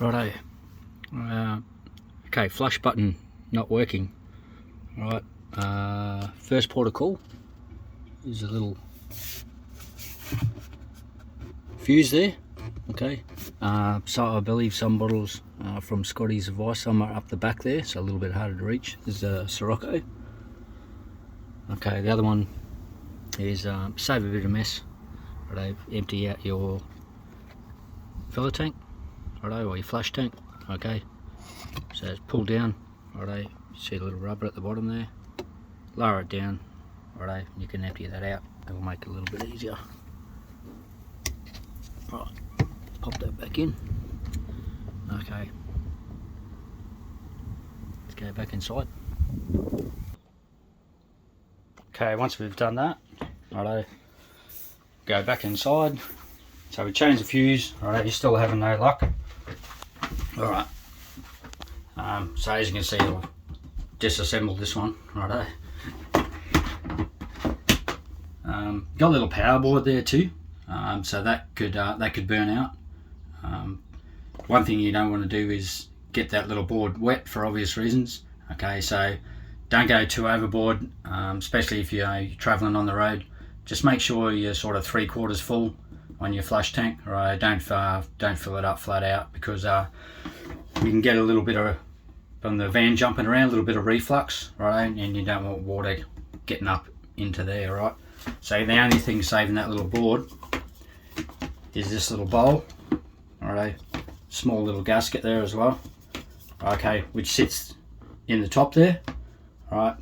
Righto. Okay, flush button not working. Right. First port of call is a little fuse there. Okay. So I believe some bottles from Scotty's Advice, some are up the back there, so a little bit harder to reach. This is a Sirocco. Okay, the other one is save a bit of mess. Righto, empty out your filler tank, righto, or your flush tank. Okay, so it's pulled down, righto. You see a little rubber at the bottom there. Lower it down, righto. You can empty that out. It will make it a little bit easier. Right, pop that back in. Okay, let's go back inside. Okay, once we've done that, righto, go back inside. So we change the fuse, alright, you're still having no luck. Alright, so as you can see, I've disassembled this one, righto. Got a little power board there too, so that could burn out. One thing you don't want to do is get that little board wet for obvious reasons. Okay, so don't go too overboard, especially if you're travelling on the road. Just make sure you're sort of 3/4 full on your flush tank, right? Don't fill it up flat out, because you can get a little bit of, from the van jumping around, a little bit of reflux, right? And you don't want water getting up into there, right? So the only thing saving that little board is this little bowl, alright, small little gasket there as well, okay, which sits in the top there, right?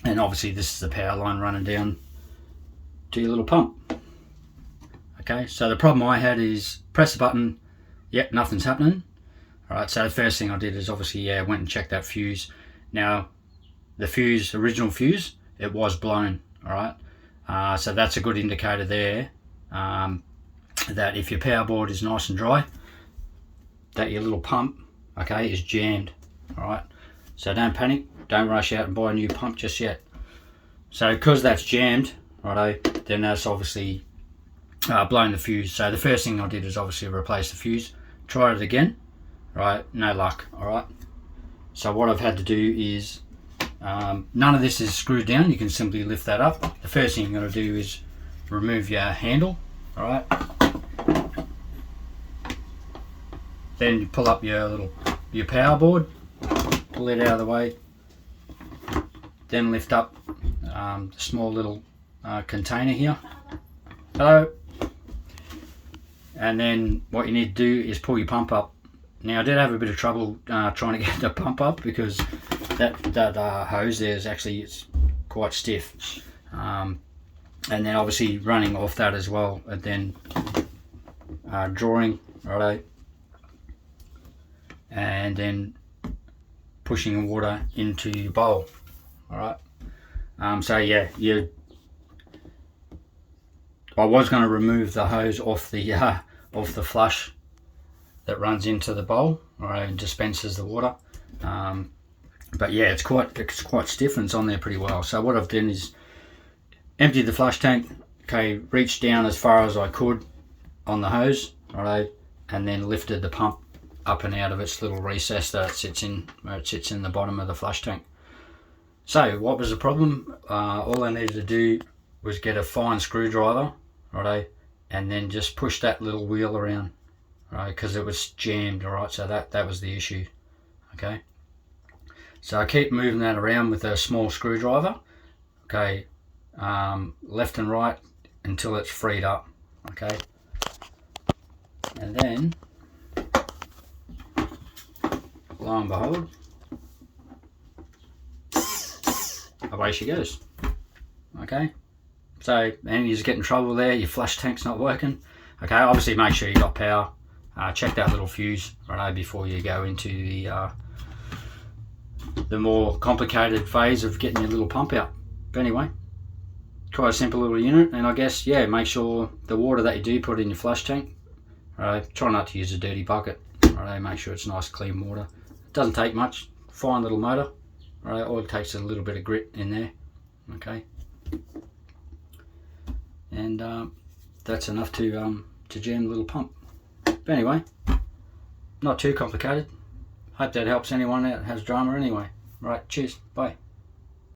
And obviously this is the power line running down to your little pump. Okay, so the problem I had is press the button, yep, nothing's happening. Alright, so the first thing I did is obviously, went and checked that fuse. Now, the fuse, original fuse, it was blown, alright. So that's a good indicator there, that if your power board is nice and dry, that your little pump, okay, is jammed, alright. So don't panic, don't rush out and buy a new pump just yet. So because that's jammed, righto, then that's obviously blown the fuse. So the first thing I did is obviously replace the fuse. Try it again, right? No luck. All right. So what I've had to do is, none of this is screwed down. You can simply lift that up. The first thing you're going to do is remove your handle. All right. Then you pull up your power board, pull it out of the way. Then lift up the small little container here. Hello. And then what you need to do is pull your pump up. Now I did have a bit of trouble trying to get the pump up, because that hose there is actually, it's quite stiff. And then obviously running off that as well, and then drawing, righto, and then pushing water into your bowl. Alright. So yeah, I was going to remove the hose off the flush that runs into the bowl, right, and dispenses the water. But yeah, it's quite stiff and it's on there pretty well. So what I've done is emptied the flush tank, okay, reached down as far as I could on the hose, right, and then lifted the pump up and out of its little recess that it sits in, where it sits in the bottom of the flush tank. So what was the problem? All I needed to do was get a fine screwdriver, righto, and then just push that little wheel around, right, because it was jammed. All right, so that was the issue. Okay, so I keep moving that around with a small screwdriver, okay, left and right until it's freed up. Okay, and then lo and behold, away she goes. Okay, so and you just get in trouble there, your flush tank's not working. Okay, obviously make sure you got power. Check that little fuse, right, before you go into the more complicated phase of getting your little pump out. But anyway, quite a simple little unit, and I guess, yeah, make sure the water that you do put in your flush tank, right, try not to use a dirty bucket, right, make sure it's nice clean water. It doesn't take much, fine little motor, right, all it takes is a little bit of grit in there. Okay, and that's enough to jam the little pump. But anyway, not too complicated. Hope that helps anyone that has drama anyway. Right, cheers, bye.